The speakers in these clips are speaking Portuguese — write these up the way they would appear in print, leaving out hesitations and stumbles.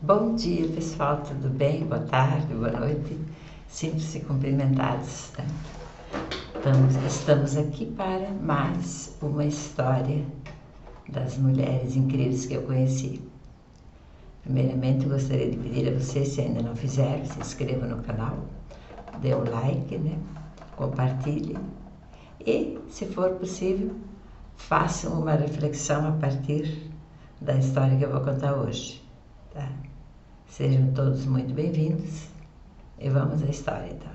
Bom dia, pessoal, tudo bem? Boa tarde, boa noite. Sintam-se cumprimentados, né? Estamos aqui para mais uma história das mulheres incríveis que eu conheci. Primeiramente, gostaria de pedir a vocês, se ainda não fizeram, se inscrevam no canal, dê um like, né? Compartilhem e, se for possível, façam uma reflexão a partir da história que eu vou contar hoje, tá? Sejam todos muito bem-vindos e vamos à história então.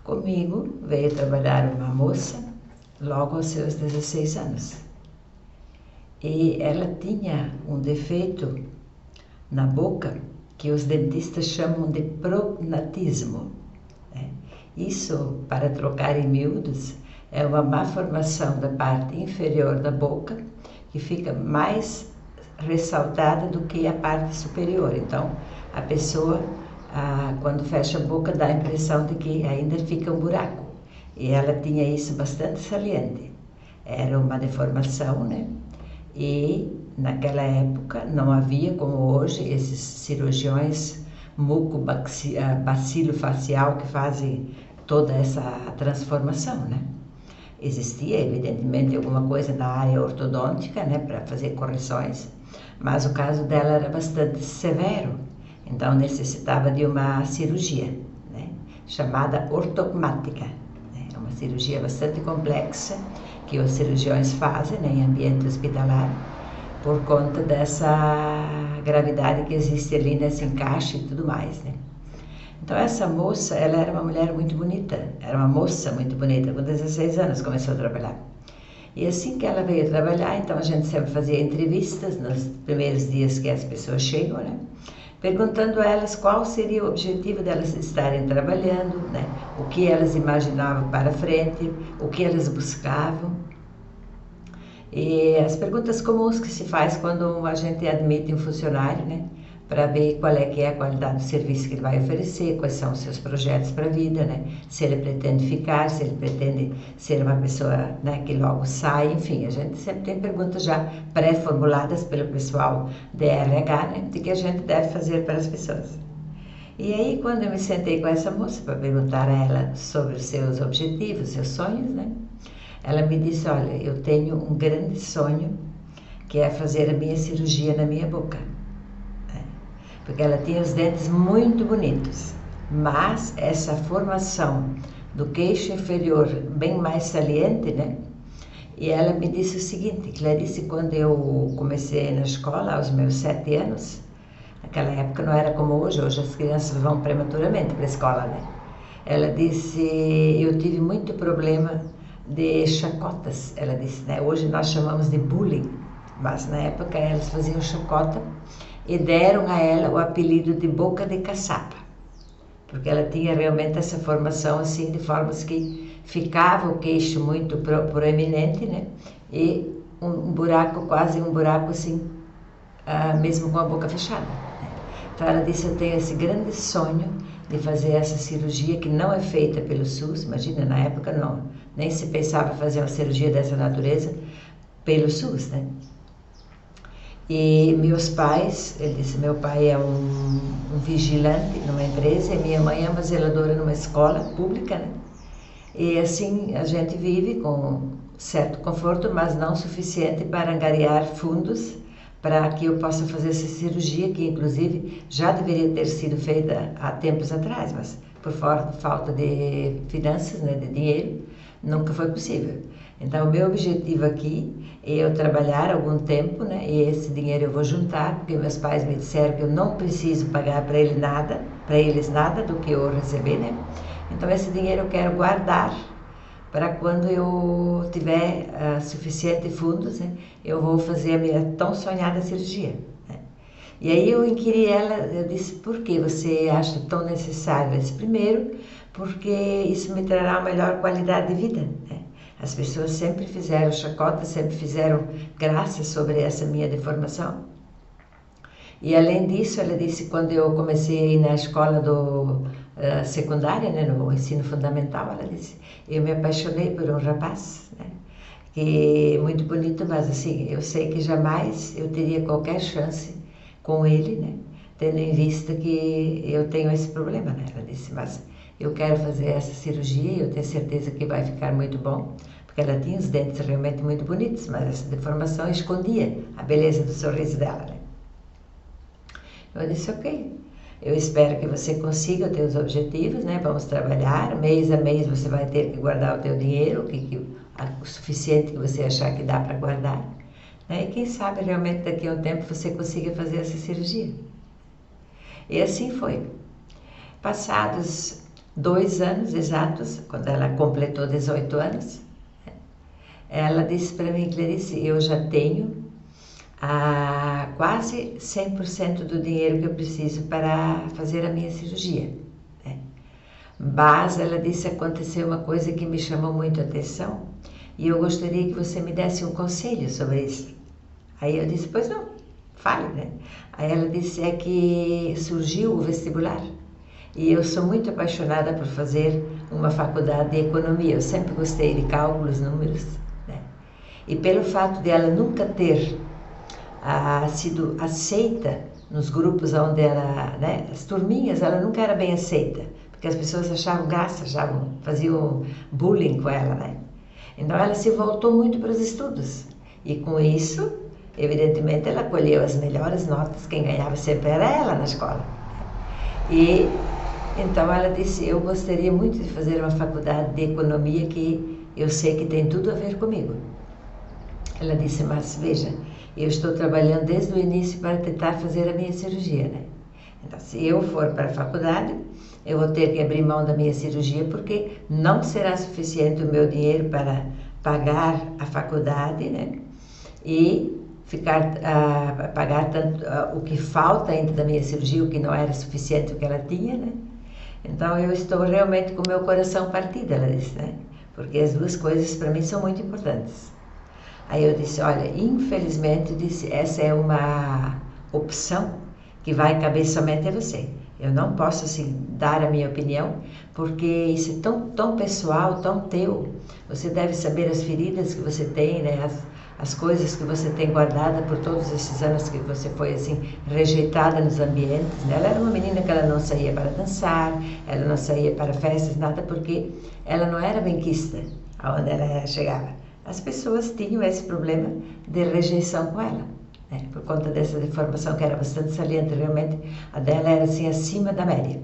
Comigo veio trabalhar uma moça logo aos seus 16 anos. E ela tinha um defeito na boca que os dentistas chamam de prognatismo, né? Isso, para trocar em miúdos, é uma má formação da parte inferior da boca que fica mais ressaltada do que a parte superior. Então, a pessoa, quando fecha a boca, dá a impressão de que ainda fica um buraco. E ela tinha isso bastante saliente. Era uma deformação, né? E naquela época não havia, como hoje, esses cirurgiões mucobacilofacial que fazem toda essa transformação, né? Existia, evidentemente, alguma coisa na área ortodôntica, né, para fazer correções, mas o caso dela era bastante severo, então necessitava de uma cirurgia, né, chamada ortognática. É uma cirurgia bastante complexa que os cirurgiões fazem, né, em ambiente hospitalar, por conta dessa gravidade que existe ali nesse encaixe e tudo mais, né. Então essa moça, ela era uma mulher muito bonita, era uma moça muito bonita, com 16 anos começou a trabalhar. E assim que ela veio trabalhar, então a gente sempre fazia entrevistas nos primeiros dias que as pessoas chegam, né? Perguntando a elas qual seria o objetivo delas estarem trabalhando, né? O que elas imaginavam para frente, o que elas buscavam. E as perguntas comuns que se faz quando a gente admite um funcionário, né? Para ver qual é que é a qualidade do serviço que ele vai oferecer, quais são os seus projetos para a vida, né? Se ele pretende ficar, se ele pretende ser uma pessoa, né, que logo sai, enfim, a gente sempre tem perguntas já pré-formuladas pelo pessoal de RH, né, de que a gente deve fazer para as pessoas. E aí, quando eu me sentei com essa moça para perguntar a ela sobre os seus objetivos, seus sonhos, né, ela me disse, olha, eu tenho um grande sonho, que é fazer a minha cirurgia na minha boca. Porque ela tinha os dentes muito bonitos, mas essa formação do queixo inferior bem mais saliente, né? E ela me disse o seguinte, Clarice, quando eu comecei na escola, aos meus 7 anos, naquela época não era como hoje, hoje as crianças vão prematuramente para a escola, né? Ela disse, eu tive muito problema de chacotas, ela disse, né? Hoje nós chamamos de bullying, mas na época elas faziam chacota, e deram a ela o apelido de boca de caçapa, porque ela tinha realmente essa formação assim, de formas que ficava o queixo muito proeminente, né? E um buraco, quase um buraco assim, mesmo com a boca fechada, né? Então ela disse, eu tenho esse grande sonho de fazer essa cirurgia que não é feita pelo SUS, imagina, na época não, nem se pensava fazer uma cirurgia dessa natureza pelo SUS, né? E meus pais, ele disse, meu pai é um vigilante numa empresa e minha mãe é uma zeladora numa escola pública, né? E assim a gente vive com certo conforto, mas não suficiente para angariar fundos para que eu possa fazer essa cirurgia, que inclusive já deveria ter sido feita há tempos atrás, mas por falta de finanças, né, de dinheiro, nunca foi possível. Então, o meu objetivo aqui é eu trabalhar algum tempo, né? E esse dinheiro eu vou juntar, porque meus pais me disseram que eu não preciso pagar para eles nada do que eu receber, né? Então, esse dinheiro eu quero guardar para quando eu tiver suficiente fundos, né? Eu vou fazer a minha tão sonhada cirurgia, né? E aí eu inquiri ela, eu disse, por que você acha tão necessário? Ela disse, primeiro, porque isso me trará uma melhor qualidade de vida, né? As pessoas sempre fizeram chacota, sempre fizeram graça sobre essa minha deformação. E além disso, ela disse, quando eu comecei a ir na escola secundária, né, no ensino fundamental, ela disse, eu me apaixonei por um rapaz, né, que muito bonito, mas assim, eu sei que jamais eu teria qualquer chance com ele, né? Tendo em vista que eu tenho esse problema, né? Ela disse, mas eu quero fazer essa cirurgia e eu tenho certeza que vai ficar muito bom, porque ela tinha os dentes realmente muito bonitos, mas essa deformação escondia a beleza do sorriso dela, né? Eu disse, ok, eu espero que você consiga os teus objetivos, né? Vamos trabalhar, mês a mês você vai ter que guardar o teu dinheiro, o suficiente que você achar que dá para guardar, né? E quem sabe realmente daqui a um tempo você consiga fazer essa cirurgia. E assim foi. Passados 2 anos exatos, quando ela completou 18 anos, ela disse para mim, Clarice, eu já tenho quase 100% do dinheiro que eu preciso para fazer a minha cirurgia, né? Mas ela disse, aconteceu uma coisa que me chamou muito a atenção e eu gostaria que você me desse um conselho sobre isso. Aí eu disse, pois não, fale, né? Aí ela disse, é que surgiu o vestibular e eu sou muito apaixonada por fazer uma faculdade de economia. Eu sempre gostei de cálculos, números, né? E pelo fato de ela nunca ter sido aceita nos grupos onde ela, né, as turminhas, ela nunca era bem aceita, porque as pessoas achavam graça, faziam bullying com ela, né? Então ela se voltou muito para os estudos e com isso, evidentemente, ela colheu as melhores notas, quem ganhava sempre era ela na escola. E então ela disse, eu gostaria muito de fazer uma faculdade de economia que eu sei que tem tudo a ver comigo. Ela disse, mas veja, eu estou trabalhando desde o início para tentar fazer a minha cirurgia, né? Então, se eu for para a faculdade, eu vou ter que abrir mão da minha cirurgia porque não será suficiente o meu dinheiro para pagar a faculdade, né? E pagar tanto o que falta ainda da minha cirurgia, o que não era suficiente o que ela tinha, né? Então, eu estou realmente com o meu coração partido, ela disse, né? Porque as duas coisas para mim são muito importantes. Aí eu disse, olha, infelizmente, disse, essa é uma opção que vai caber somente a você. Eu não posso, assim, dar a minha opinião, porque isso é tão pessoal, tão teu. Você deve saber as feridas que você tem, né? As coisas que você tem guardada por todos esses anos que você foi, assim, rejeitada nos ambientes, né? Ela era uma menina que ela não saía para dançar, ela não saía para festas, nada, porque ela não era benquista aonde ela chegava. As pessoas tinham esse problema de rejeição com ela, né? Por conta dessa deformação que era bastante saliente, realmente a dela era assim acima da média.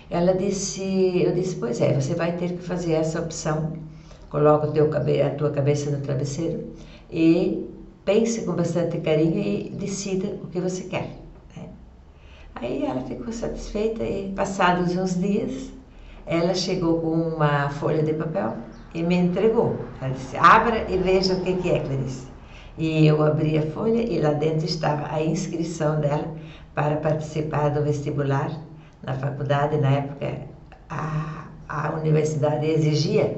Eu disse, pois é, você vai ter que fazer essa opção, coloca a tua cabeça no travesseiro e pense com bastante carinho e decida o que você quer, né? Aí ela ficou satisfeita e passados uns dias, ela chegou com uma folha de papel e me entregou. Ela disse, abra e veja o que é, Clarice. E eu abri a folha e lá dentro estava a inscrição dela para participar do vestibular na faculdade. Na época, a universidade exigia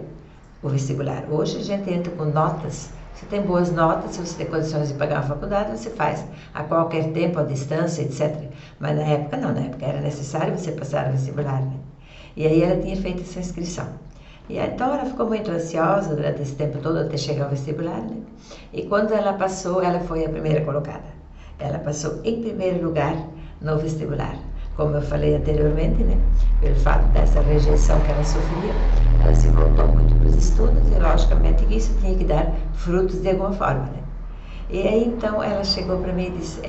o vestibular. Hoje a gente entra com notas. Se tem boas notas, se você tem condições de pagar a faculdade, você faz a qualquer tempo, à distância, etc. Mas na época não, na época era necessário você passar o vestibular, né? E aí ela tinha feito essa inscrição. E então ela ficou muito ansiosa durante esse tempo todo até chegar ao vestibular, né? E quando ela passou, ela foi a primeira colocada. Ela passou em primeiro lugar no vestibular. Como eu falei anteriormente, né? Pelo fato dessa rejeição que ela sofria, ela se voltou muito para os estudos e logicamente que isso tinha que dar frutos de alguma forma, né? E aí então ela chegou para mim e disse,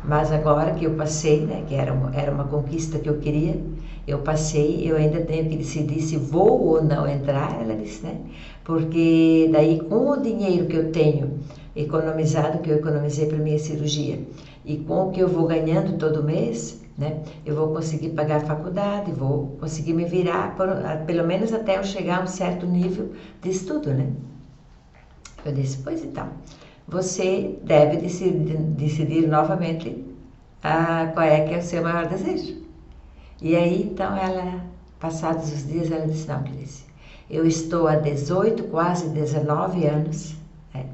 mas agora que eu passei, né, que era uma conquista que eu queria, eu passei, eu ainda tenho que decidir se vou ou não entrar, ela disse, né? Porque daí com o dinheiro que eu tenho economizado, que eu economizei para minha cirurgia, e com o que eu vou ganhando todo mês, né, eu vou conseguir pagar a faculdade, vou conseguir me virar, pelo menos até eu chegar a um certo nível de estudo, né? Eu disse, pois então, você deve decidir novamente qual é que é o seu maior desejo. E aí, então, passados os dias, ela disse, não, Clarice, eu estou há 18, quase 19 anos, né,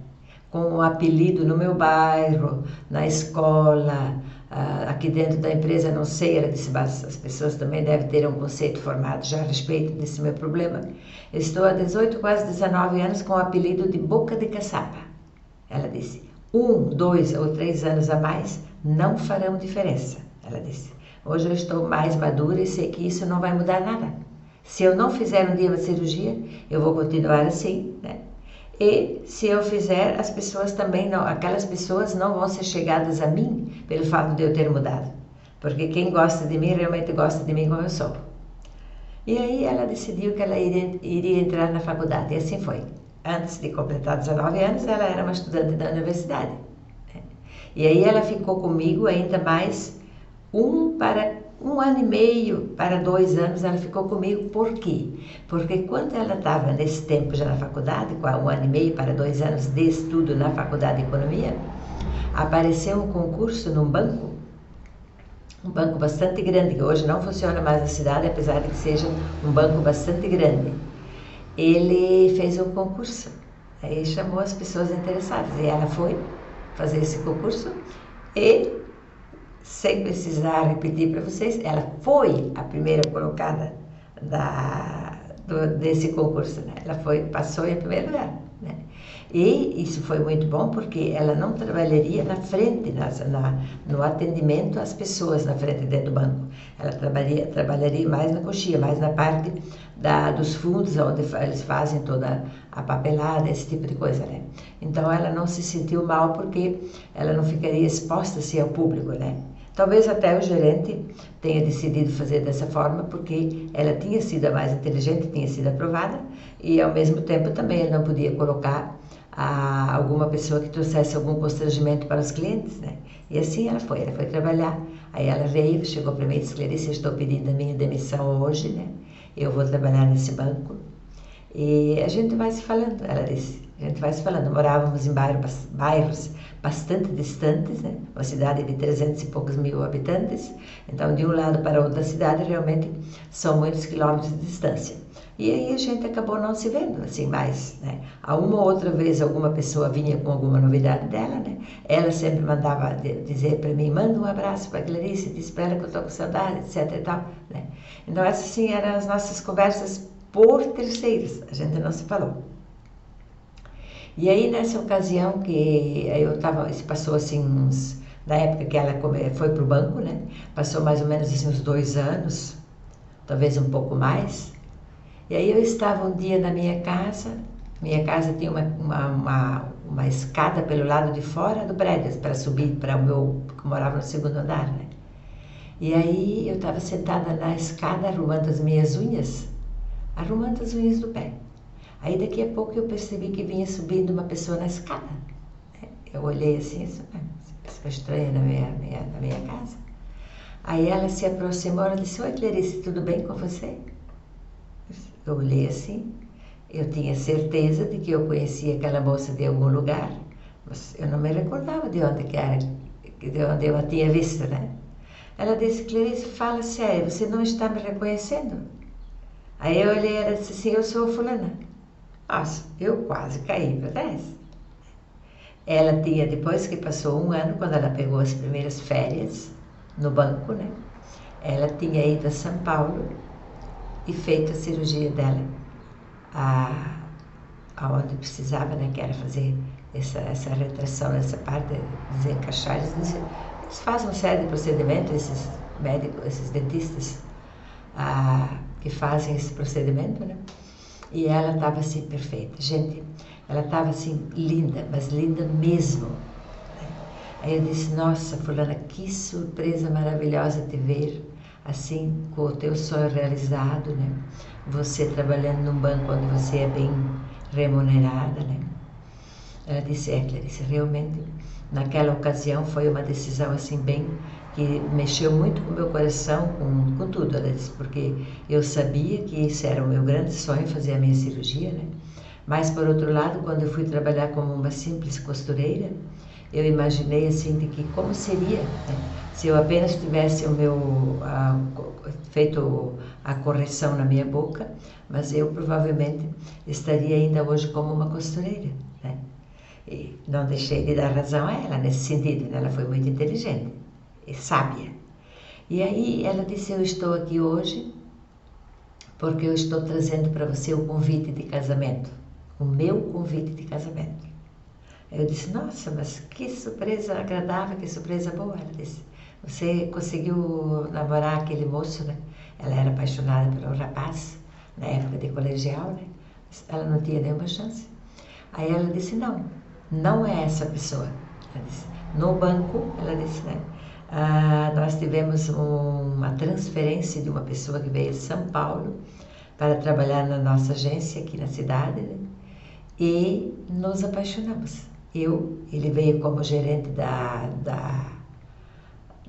com um apelido no meu bairro, na escola, aqui dentro da empresa, não sei, ela disse, mas as pessoas também devem ter um conceito formado já a respeito desse meu problema. Eu estou há 18, quase 19 anos com o apelido de Boca de Caçapa. Ela disse, 1, 2 ou 3 anos a mais não farão diferença, ela disse. Hoje eu estou mais madura e sei que isso não vai mudar nada. Se eu não fizer um dia uma cirurgia, eu vou continuar assim, né? E se eu fizer, as pessoas também não, aquelas pessoas não vão ser chegadas a mim pelo fato de eu ter mudado. Porque quem gosta de mim realmente gosta de mim como eu sou. E aí ela decidiu que ela iria entrar na faculdade, e assim foi. Antes de completar 19 anos, ela era uma estudante da universidade. E aí ela ficou comigo ainda mais um ano e meio para 2 anos, ela ficou comigo. Por quê? Porque quando ela estava nesse tempo já na faculdade, com 1 ano e meio para 2 anos de estudo na faculdade de economia, apareceu um concurso num banco, um banco bastante grande, que hoje não funciona mais na cidade, apesar de que seja um banco bastante grande. Ele fez um concurso, aí chamou as pessoas interessadas, e ela foi fazer esse concurso e, sem precisar repetir para vocês, ela foi a primeira colocada desse concurso, né? Ela passou em primeiro lugar, né? E isso foi muito bom porque ela não trabalharia na frente, no atendimento às pessoas na frente dentro do banco. Ela trabalharia mais na coxia, mais na parte dos fundos, onde eles fazem toda a papelada, esse tipo de coisa, né? Então ela não se sentiu mal porque ela não ficaria exposta assim ao público, né? Talvez até o gerente tenha decidido fazer dessa forma porque ela tinha sido a mais inteligente, tinha sido aprovada, e ao mesmo tempo também ele não podia colocar alguma pessoa que trouxesse algum constrangimento para os clientes, né? E assim ela foi trabalhar. Aí ela veio, chegou para mim e disse: Clarice, eu estou pedindo a minha demissão hoje, né? Eu vou trabalhar nesse banco. E a gente vai se falando, ela disse. A gente vai se falando. Morávamos em bairros bastante distantes, né? Uma cidade de 300 e poucos mil habitantes. Então, de um lado para o outro da cidade, realmente são muitos quilômetros de distância. E aí a gente acabou não se vendo assim mais, né? A uma ou outra vez alguma pessoa vinha com alguma novidade dela, né? Ela sempre mandava dizer para mim: manda um abraço para a Clarice, diz para ela que eu estou com saudade, etc e tal, né? Então essas sim eram as nossas conversas por terceiros, a gente não se falou. E aí nessa ocasião que eu estava, se passou assim na época que ela foi para o banco, né? Passou mais ou menos assim uns 2 anos, talvez um pouco mais. E aí eu estava um dia na minha casa tinha uma escada pelo lado de fora do prédio para subir para que morava no 2º andar, né? E aí eu estava sentada na escada arrumando as minhas unhas do pé. Aí daqui a pouco eu percebi que vinha subindo uma pessoa na escada. Eu olhei assim, pessoa estranha na minha casa. Aí ela se aproximou e disse: oi Clarice, tudo bem com você? Eu olhei assim, eu tinha certeza de que eu conhecia aquela moça de algum lugar, mas eu não me recordava de onde eu a tinha visto, né? Ela disse: Clarice, fala sério, você não está me reconhecendo? Aí eu olhei e ela disse assim: eu sou fulana. Nossa, eu quase caí para trás. Ela tinha, depois que passou 1 ano, quando ela pegou as primeiras férias no banco, né? Ela tinha ido a São Paulo e feito a cirurgia dela, aonde precisava, né? Que era fazer essa retração, essa parte, desencaixar. Eles fazem uma série de procedimentos, esses médicos, esses dentistas, que fazem esse procedimento, né? E ela estava assim perfeita, gente, ela estava assim linda, mas linda mesmo, né? Aí eu disse: nossa, fulana, que surpresa maravilhosa te ver assim, com o teu sonho realizado, né? Você trabalhando num banco onde você é bem remunerada, né? Ela disse: Clarice, realmente naquela ocasião foi uma decisão assim bem, que mexeu muito com o meu coração, com tudo, ela disse, porque eu sabia que isso era o meu grande sonho, fazer a minha cirurgia, né? Mas por outro lado, quando eu fui trabalhar como uma simples costureira, eu imaginei assim de que como seria, né, se eu apenas tivesse feito a correção na minha boca, mas eu provavelmente estaria ainda hoje como uma costureira, né? E não deixei de dar razão a ela nesse sentido, né? Ela foi muito inteligente e sábia. E aí ela disse: eu estou aqui hoje porque eu estou trazendo para você o convite de casamento, o meu convite de casamento. Eu disse, nossa, mas que surpresa agradável, que surpresa boa. Ela disse, você conseguiu namorar aquele moço, né? Ela era apaixonada pelo rapaz, na época de colegial, né? Ela não tinha nenhuma chance. Aí ela disse, não, não é essa pessoa. Ela disse, no banco, ela disse, né? Nós tivemos uma transferência de uma pessoa que veio de São Paulo para trabalhar na nossa agência aqui na cidade, né? E nos apaixonamos. Ele veio como gerente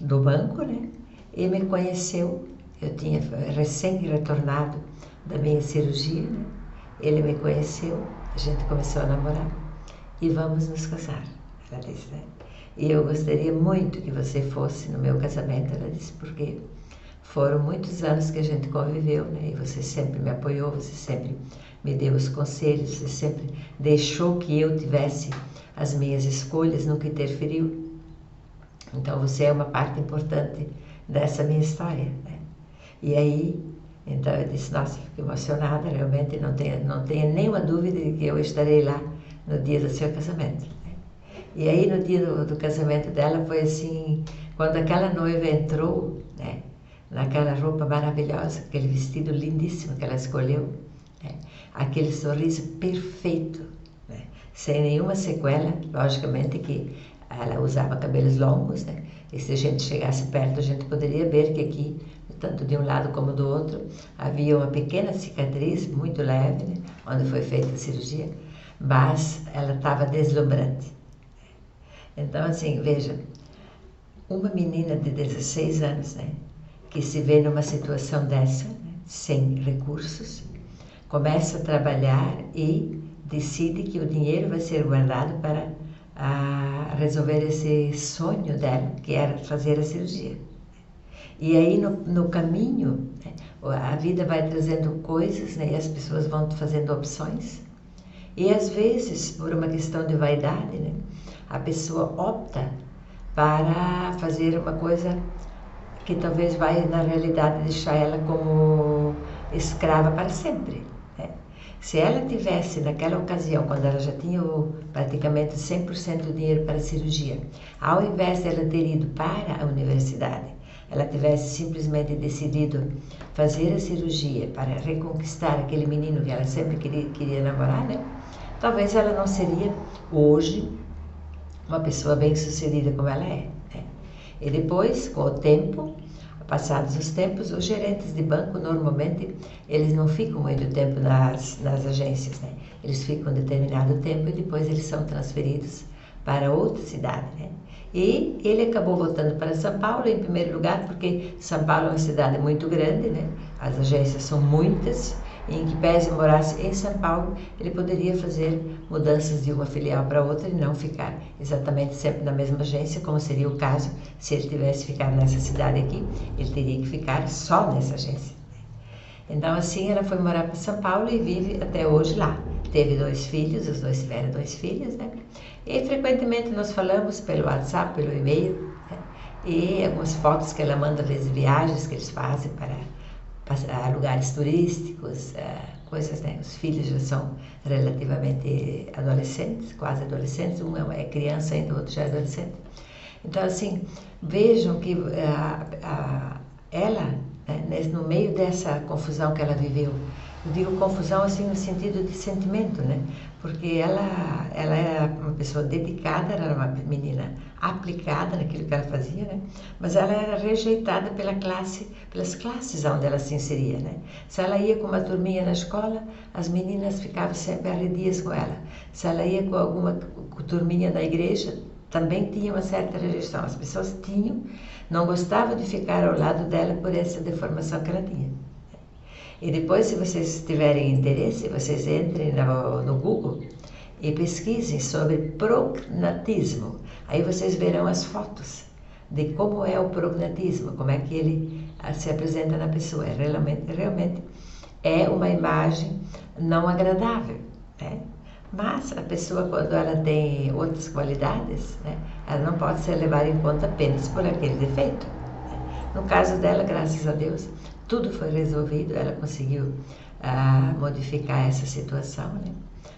do banco, né? E me conheceu. Eu tinha recém retornado da minha cirurgia, né? Ele me conheceu, a gente começou a namorar e vamos nos casar. Ela disse, né? E eu gostaria muito que você fosse no meu casamento, ela disse, porque foram muitos anos que a gente conviveu, né? E você sempre me apoiou, você sempre me deu os conselhos, você sempre deixou que eu tivesse as minhas escolhas, nunca interferiu. Então você é uma parte importante dessa minha história, né? E aí, então eu disse, nossa, fico emocionada, realmente não tenha nenhuma dúvida de que eu estarei lá no dia do seu casamento, né? E aí no dia do casamento dela foi assim, quando aquela noiva entrou, né, naquela roupa maravilhosa, aquele vestido lindíssimo que ela escolheu, né, aquele sorriso perfeito, né, sem nenhuma sequela, logicamente que ela usava cabelos longos, né, e se a gente chegasse perto a gente poderia ver que aqui, tanto de um lado como do outro, havia uma pequena cicatriz muito leve, né, onde foi feita a cirurgia, mas ela estava deslumbrante. Então, assim, veja, uma menina de 16 anos, né, que se vê numa situação dessa, né, sem recursos, começa a trabalhar e decide que o dinheiro vai ser guardado para resolver esse sonho dela, que era fazer a cirurgia. E aí, no caminho, né, a vida vai trazendo coisas, né, e as pessoas vão fazendo opções. E às vezes, por uma questão de vaidade, né, a pessoa opta para fazer uma coisa que talvez vai, na realidade, deixar ela como escrava para sempre, né? Se ela tivesse, naquela ocasião, quando ela já tinha praticamente 100% do dinheiro para a cirurgia, ao invés de ela ter ido para a universidade, ela tivesse simplesmente decidido fazer a cirurgia para reconquistar aquele menino que ela sempre queria namorar, né? Talvez ela não seria hoje uma pessoa bem-sucedida como ela é, né? E depois, com o tempo, passados os tempos, os gerentes de banco, normalmente, eles não ficam muito tempo nas agências, né? Eles ficam um determinado tempo e depois eles são transferidos para outra cidade, né? E ele acabou voltando para São Paulo, em primeiro lugar, porque São Paulo é uma cidade muito grande, né? As agências são muitas, e em que pese morasse em São Paulo, ele poderia fazer mudanças de uma filial para outra e não ficar exatamente sempre na mesma agência, como seria o caso se ele tivesse ficado nessa cidade aqui, ele teria que ficar só nessa agência. Então assim ela foi morar para São Paulo e vive até hoje lá. Teve 2 filhos, os dois tiveram 2 filhos, né? E frequentemente nós falamos pelo WhatsApp, pelo e-mail, né? E algumas fotos que ela manda às vezes, viagens que eles fazem para lugares turísticos, coisas, né? Os filhos já são relativamente adolescentes, quase adolescentes, um é criança ainda, o outro já é adolescente. Então, assim, vejam que ela, né, no meio dessa confusão que ela viveu, eu digo confusão assim no sentido de sentimento, né? Porque ela era uma pessoa dedicada, era uma menina aplicada naquilo que ela fazia, né? Mas ela era rejeitada pelas classes onde ela se inseria, né? Se ela ia com uma turminha na escola, as meninas ficavam sempre arredias com ela. Se ela ia com alguma turminha na igreja, também tinha uma certa rejeição. As pessoas não gostavam de ficar ao lado dela por essa deformação que ela tinha. E depois, se vocês tiverem interesse, vocês entrem no Google e pesquisem sobre prognatismo. Aí vocês verão as fotos de como é o prognatismo, como é que ele se apresenta na pessoa. Realmente é uma imagem não agradável, né? Mas a pessoa, quando ela tem outras qualidades, né, ela não pode ser levada em conta apenas por aquele defeito, né? No caso dela, graças a Deus, tudo foi resolvido, ela conseguiu modificar essa situação, né?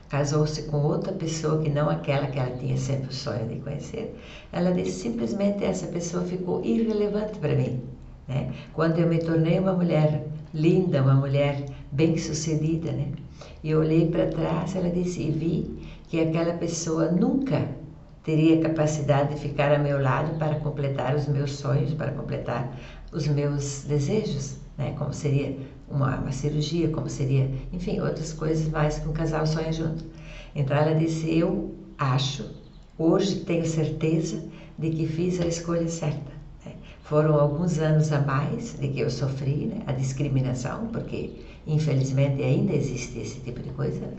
casou-se com outra pessoa que não aquela que ela tinha sempre o sonho de conhecer, ela disse, simplesmente essa pessoa ficou irrelevante para mim, né? Quando eu me tornei uma mulher linda, uma mulher bem-sucedida, né? E eu olhei para trás, ela disse, e vi que aquela pessoa nunca teria capacidade de ficar ao meu lado para completar os meus sonhos, para completar os meus desejos, né? Como seria uma cirurgia, como seria, enfim, outras coisas mais que um casal sonha junto. Então ela disse, eu acho, hoje tenho certeza de que fiz a escolha certa. Né? Foram alguns anos a mais de que eu sofri, né? A discriminação, porque infelizmente ainda existe esse tipo de coisa, né?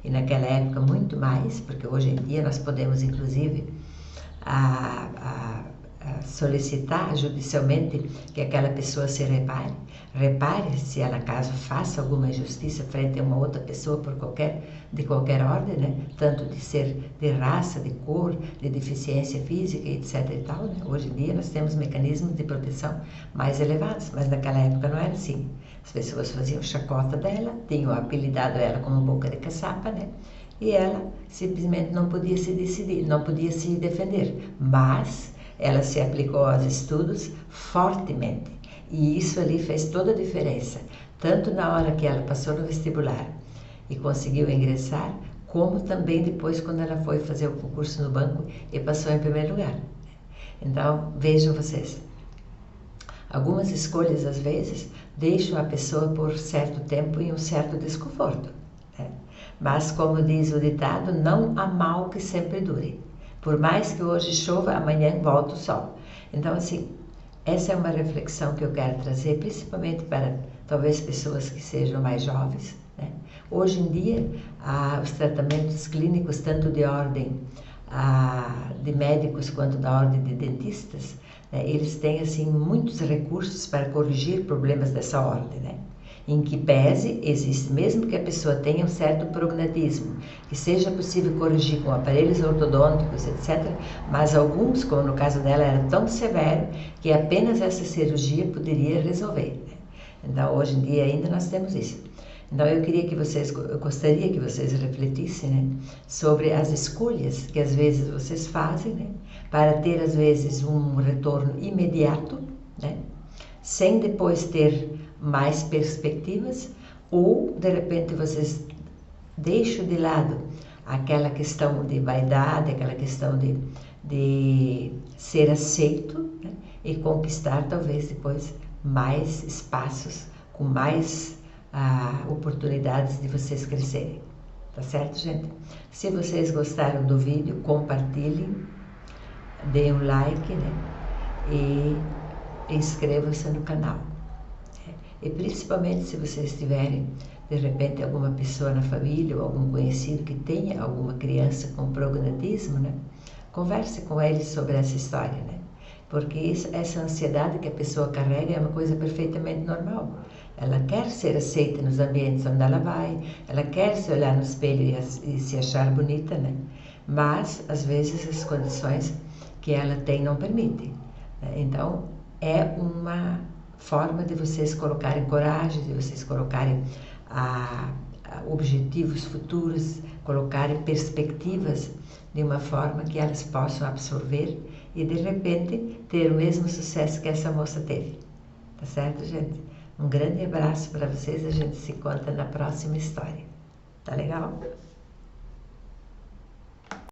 E naquela época muito mais, porque hoje em dia nós podemos inclusive solicitar judicialmente que aquela pessoa se repare. Repare se ela caso faça alguma injustiça frente a uma outra pessoa de qualquer ordem, né? Tanto de ser de raça, de cor, de deficiência física, etc. e tal, né? Hoje em dia nós temos mecanismos de proteção mais elevados, mas naquela época não era assim. As pessoas faziam chacota dela, tinham apelidado ela como boca de caçapa, né? E ela simplesmente não podia se decidir, não podia se defender, mas ela se aplicou aos estudos fortemente. E isso ali fez toda a diferença, tanto na hora que ela passou no vestibular e conseguiu ingressar, como também depois quando ela foi fazer o concurso no banco e passou em primeiro lugar. Então, vejam vocês, algumas escolhas às vezes deixam a pessoa por certo tempo em um certo desconforto, né? Mas como diz o ditado, não há mal que sempre dure. Por mais que hoje chova, amanhã volta o sol. Então, assim, essa é uma reflexão que eu quero trazer, principalmente para talvez pessoas que sejam mais jovens, né? Hoje em dia, os tratamentos clínicos, tanto de ordem de médicos quanto da ordem de dentistas, né, eles têm assim muitos recursos para corrigir problemas dessa ordem, né? Em que pese existe, mesmo que a pessoa tenha um certo prognatismo, que seja possível corrigir com aparelhos ortodônticos, etc., mas alguns, como no caso dela, era tão severo que apenas essa cirurgia poderia resolver, né? Então, hoje em dia ainda nós temos isso. Então, eu gostaria que vocês refletissem, né, sobre as escolhas que às vezes vocês fazem, né, para ter às vezes um retorno imediato, né, sem depois ter mais perspectivas, ou de repente vocês deixam de lado aquela questão de vaidade, aquela questão de ser aceito, né, e conquistar talvez depois mais espaços, com mais oportunidades de vocês crescerem. Tá certo, gente? Se vocês gostaram do vídeo, compartilhem, deem um like, né, e inscrevam-se no canal. E principalmente se vocês tiverem, de repente, alguma pessoa na família ou algum conhecido que tenha alguma criança com prognatismo, né? Converse com eles sobre essa história, né? Porque essa ansiedade que a pessoa carrega é uma coisa perfeitamente normal. Ela quer ser aceita nos ambientes onde ela vai, ela quer se olhar no espelho e se achar bonita, né? Mas, às vezes, as condições que ela tem não permitem, né? Então, é uma forma de vocês colocarem coragem, de vocês colocarem objetivos futuros, colocarem perspectivas de uma forma que elas possam absorver e de repente ter o mesmo sucesso que essa moça teve. Tá certo, gente? Um grande abraço para vocês, a gente se encontra na próxima história. Tá legal?